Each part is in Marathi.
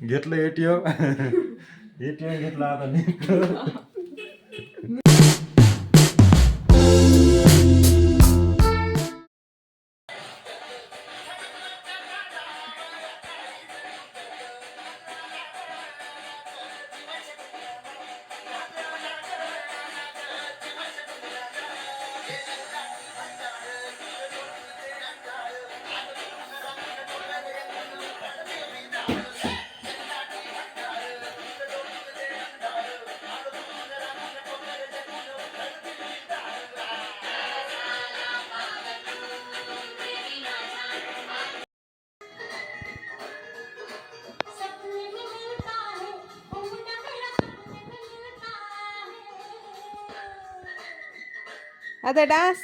घेतलं एटीएम. एटीएम घेतला आता निघतो. आता डान्स.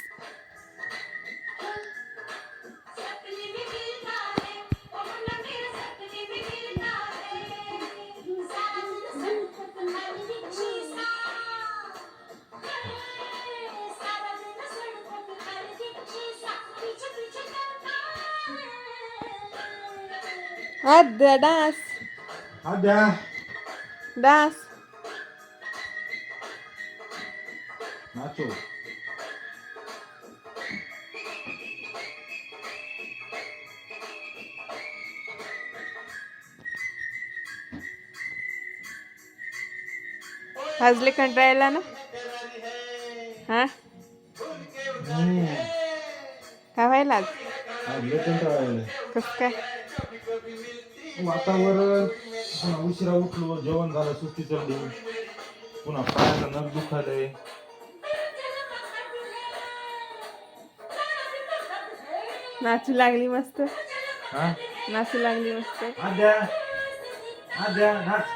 आद्या डान्स. आद्या डान्स. नाचो. हजले कंटाळला ना. हा काय व्हायला आज? कस काय वातावरण पुन्हा उशिरा उठलो, जेवण झालं, सुस्ती चढली, पुन्हा पायाचा नख दुखायलंय. नाचू लागली मस्त. हा नाचू लागली मस्त. आद्या आद्या नाच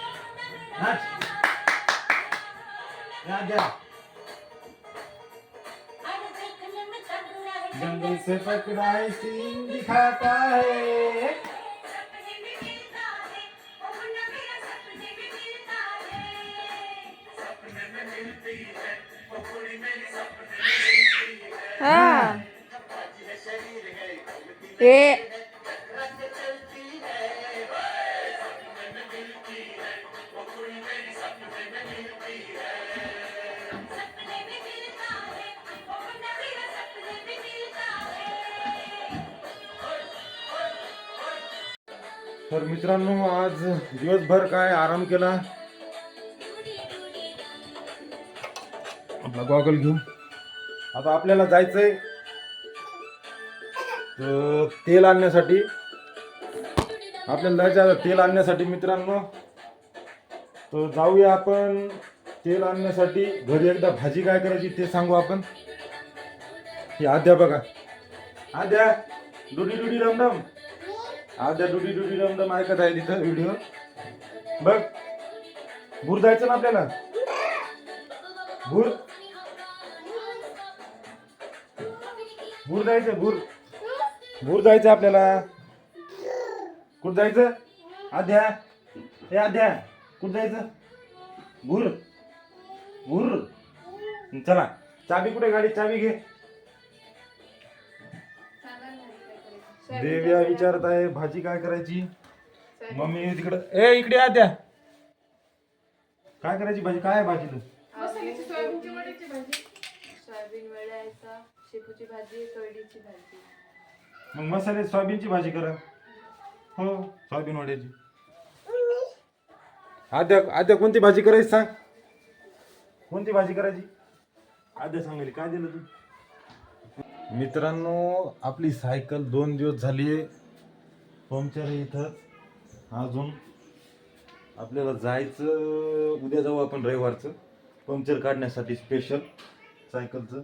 नाच. आद्या जंगल से पकड़ा है सीन दिखाता है. हा ए तर मित्रांनो, आज दिवसभर काय आराम केला. आपला गॉगल घेऊ. आता आपल्याला जायचंय तेल आणण्यासाठी. आपल्याला जायचं तेल आणण्यासाठी मित्रांनो. तर जाऊया आपण तेल आणण्यासाठी. घरी एकदा भाजी काय करायची ते सांगू आपण. ही आद्या बघा. आद्या डुडी डुडी रमडम. आद्या डुडी डुडी रमडम ऐकत आहे तिथं व्हिडिओ. बघ भूर जायचं ना आपल्याला. भूर भूर जायचं. भूर जायचं आपल्याला. कुठं जायचं आद्या? हे आद्या कुठं जायचं? भूर चला. चाबी कुठे? गाडी चाबी घे. देव्या विचारत आहे भाजी काय करायची. मम्मी तिकडं. ए इकडे आद्या काय करायची भाजी? काय आहे भाजीला? सोयाबीनची भाजी. सोयाबीन वड्याचा, शेपूची भाजी, कवडीची भाजी. मग मसाले सोयाबीनची भाजी करा. हो सोयाबीन वड्याची. आद्या कोणती भाजी करायची सांग. कोणती भाजी करायची? आद्या सांगायली. काय दिलं तू? मित्रांनो, आपली सायकल 2 दिवस झाली पंक्चर आहे इथं. अजून आपल्याला जायचं. उद्या जाऊ आपण रविवारचं पंक्चर काढण्यासाठी स्पेशल सायकलचं.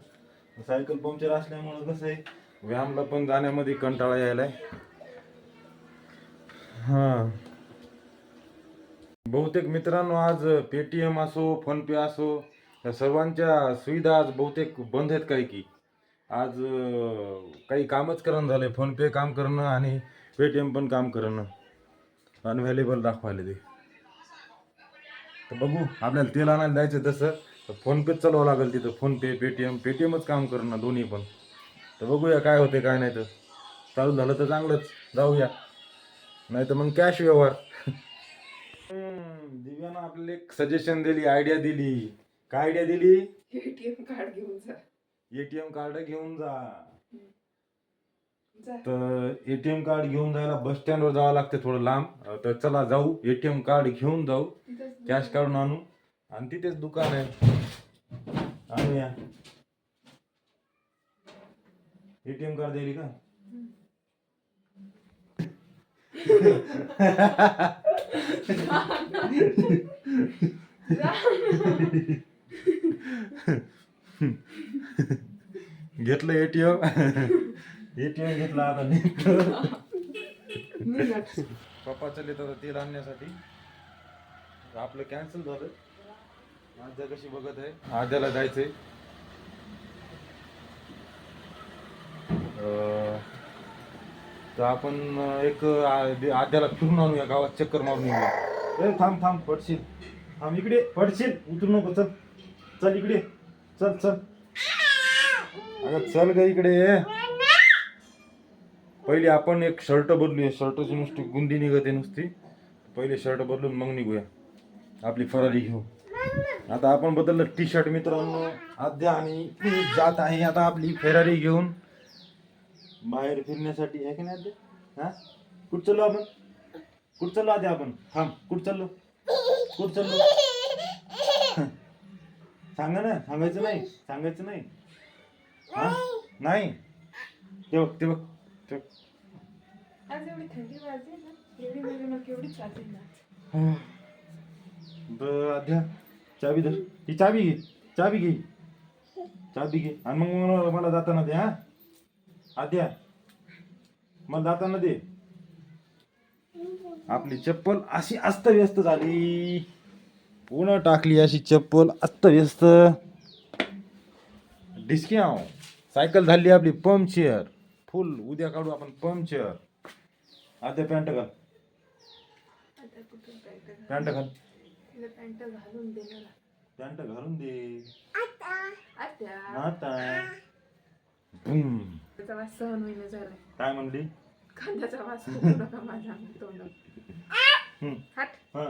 सायकल पंक्चर असल्यामुळं कसं आहे व्यायामला पण जाण्यामध्ये कंटाळा यायलाय. हां बहुतेक मित्रांनो आज पेटीएम असो फोनपे असो या सर्वांच्या सुविधा आज बहुतेक बंद आहेत. काय की आज काही कामच करणं झालंय. फोनपे काम करणं आणि पेटीएम पण काम करणं अनव्हेलेबल दाखवायला ते. तर बघू आपल्याला तेल आणायला जायचं. तसं तर फोनपे चालवावं लागेल तिथं. फोनपे पेटीएमच काम करणार दोन्ही पण. तर बघूया काय होते काय नाही. तर चालू झालं तर चांगलंच, जाऊया. नाही तर मग कॅश व्यवहार. दिव्यानं आपल्याला एक सजेशन दिली, आयडिया दिली. काय आयडिया दिली? एटीएम कार्ड घेऊन जा. एटीएम कार्ड घेऊन जा. जा. तर एटीएम कार्ड घेऊन जायला बस स्टँडवर जावं लागते थोडं लांब. तर चला जाऊ, एटीएम कार्ड घेऊन जाऊ, कॅश काढून आणू. आणि तिथेच दुकान आहे, आणूया. एटीएम कार्ड द्यायली का? घेतलं एटीएम. एटीएम घेतला आता. पप्पा चले तर तेल आणण्यासाठी. आपलं कॅन्सल झालं. आद्या कशी बघत आहे, आद्याला जायचंय. तर आपण एक आद्याला फिरून आणूया, गावात चक्कर मारून येऊया. थांब पडशील. थांब, इकडे पडशील, उतरू नको. चल चल इकडे, चल चल. अगं चल ग इकडे. पहिले आपण एक शर्ट बदलूया. शर्टची नुसती गुंडी निघते नुसती. पहिले शर्ट बदलून मग निघूया आपली फरारी घेऊन. आता आपण बदललं टी शर्ट. मित्रांनो, आद्या आणि मी जात आहे आता आपली फेरारी घेऊन बाहेर फिरण्यासाठी. आहे की नाही आद्या? हा, कुठं चाललो आपण? कुठं चाललो आद्या आपण? थांब, कुठं चाललो? कुठं चाललो? सांगा ना. सांगायचं नाही, सांगायचं नाही. हा नाही. ते बघ ते बघ ते बघ. आज एवढी थंडी वाजते ना, एवढी म्हणजे मग केवढी चालते ना. आद्या चाबी धर. ही चाबी घे, चाबी घे, चाबी घे. आणि मग मला जाताना दे. हा आद्या, मला जाताना दे. आपली चप्पल अशी अस्तव्यस्त झाली. पुन्हा टाकली अशी चप्पल अस्तव्यस्त. डिस्क्याव सायकल झाली आपली पंक्चर फुल. उद्या काढू आपण पंक्चर. आद्या पॅन्ट घाल, पॅन्ट घाल, पॅन्ट घालून दे मला. पॅन्ट घालून दे आत्या. आता. त्याचा वास सहन होईना झाला. काय म्हणली? कांद्याचा वास खूप नका माझ्या तोंडात. हट. हा.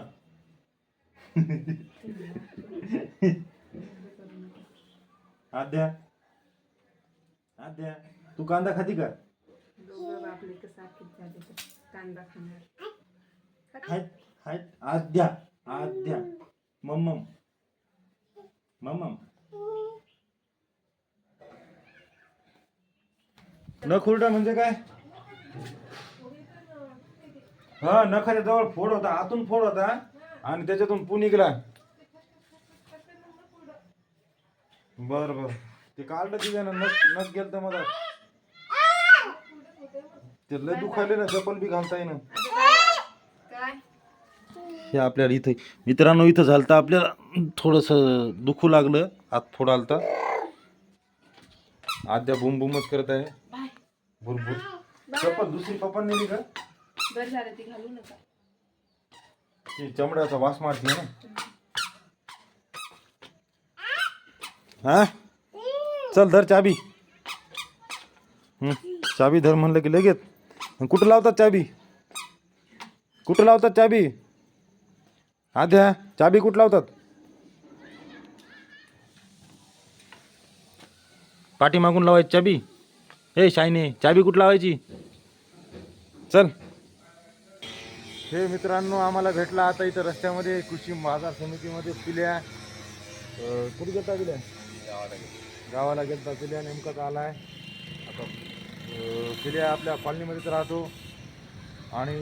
आद्या, आद्या तू कांदा खाती का? दोघं बापले कसं कांदा खाणार. हाय हाय. आद्या, आद्या, मम्मम मम्मम. नखुरडा म्हणजे काय? हा, नखाच्या जवळ फोड होता, आतून फोड होता आणि त्याच्यातून पू निघला. बर बर, ते काढलं तिच्यानं. नख गेलं तर मला ते लय दुखायले ना. चप्पल बी घालता येईना. काय हे आपल्याला इथे मित्रांनो, इथं झालं तर आपल्याला थोडस दुखू लागलं. हात फोड आलता. आद्या बुम बुमच करत आहे. भुरभुर. चप्पल दुसरी पप्पा नेली का? बरं झालं, ती घालू नका. ती चमड्याचा वास मारते ना. हा, चल धर चाबी. चाबी धर म्हणलं की लगेच. कुठं लावतात चाबी? कुठं लावतात चाबी? आद्या चाबी कुठं लावतात? पाठी मागून लावायची चाबी. हे शायने, चाबी कुठं लावायची? चल. हे मित्रांनो, आम्हाला भेटला आता इथं रस्त्यामध्ये कृषी बाजार समितीमध्ये पिल्या. कुठे गेलता पिल्या? गावाला गेलता पिल्या. नेमकाच आलाय आता. पिल्या आपल्या कॉलनीमध्येच राहतो. आणि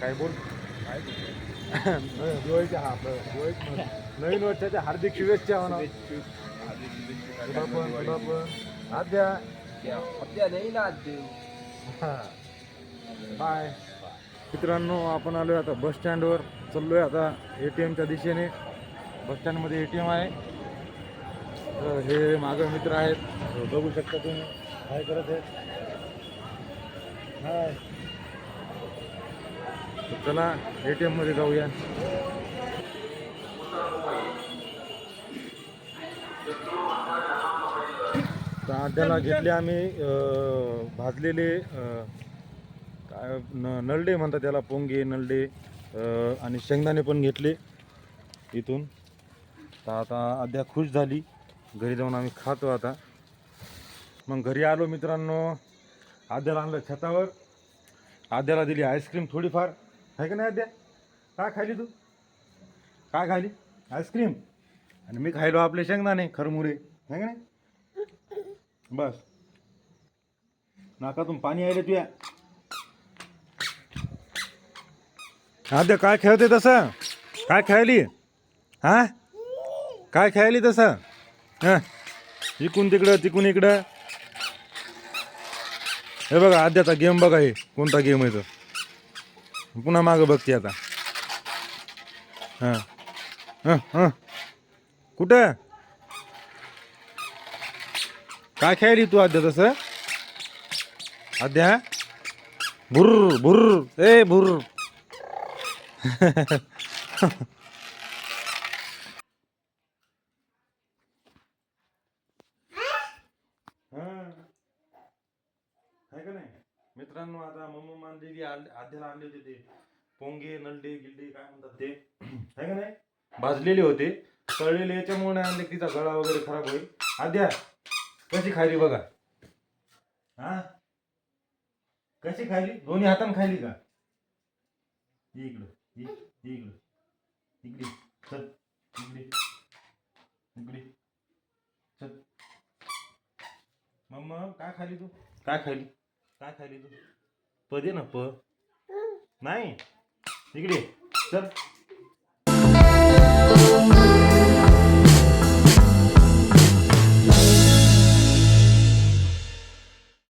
काय बोल दिवाळीच्या नवीन वर्षाच्या हार्दिक शुभेच्छा म्हणा. आद्या बाय. मित्रांनो, आपण आलोय आता बस स्टँडवर. चाललोय आता ATMच्या दिशेने. बस स्टँडमध्ये ATM आहे. तर हे माझे मित्र आहेत, बघू शकता तुम्ही काय करत आहेत. हाय. चला ATM मध्ये जाऊया. तर आद्याला घेतले आम्ही भाजलेले काय नलडे म्हणतात त्याला, पोंगे नलडे, आणि शेंगदाणे पण घेतले इथून. तर आता आद्या खुश झाली. घरी जाऊन आम्ही खातो आता. मग घरी आलो मित्रांनो, आद्याला आणलं छतावर. आद्याला दिली आईस्क्रीम थोडीफार, आहे का नाही आद्या? काय खायली तू? काय खायली? आईस्क्रीम. आणि मी खायलो आपले शेंगदाणे खरमुरे, आहे का नाही? बस नाकातून पाणी आले तुया. आद्या काय खेळते तसं? काय खेळली? हा काय खेळली तसं? हा, इकून तिकडं तिकून इकडं. हे बघा आद्याचा गेम बघा, हे कोणता गेम आहे तो. पुन्हा मागं बघते आता. हां हां हां, कुठं काय खेळली तू आद्या तसं? आद्या भुर्र भुर्र ए भुर्र. आहे का नाही मित्रांनो? आता मम्मा आणलेली, आद्याला आणले होते ते पोंगे नलडे गिल्डे काय म्हणतात ते, आहे का नाही? भाजलेले होते, तळलेले याच्यामुळे नाही आणले, तिचा गळा वगैरे खराब होईल. आद्या कशी खायली बघा. हा कशी खायली? दोन्ही हाताने खायली का? इकडं इकडं इकडे चल, इकडे इकडे चल. मम्मा काय खाली तू? काय खायली? काय खायली तू? प दे ना प. नाही इकडे चल.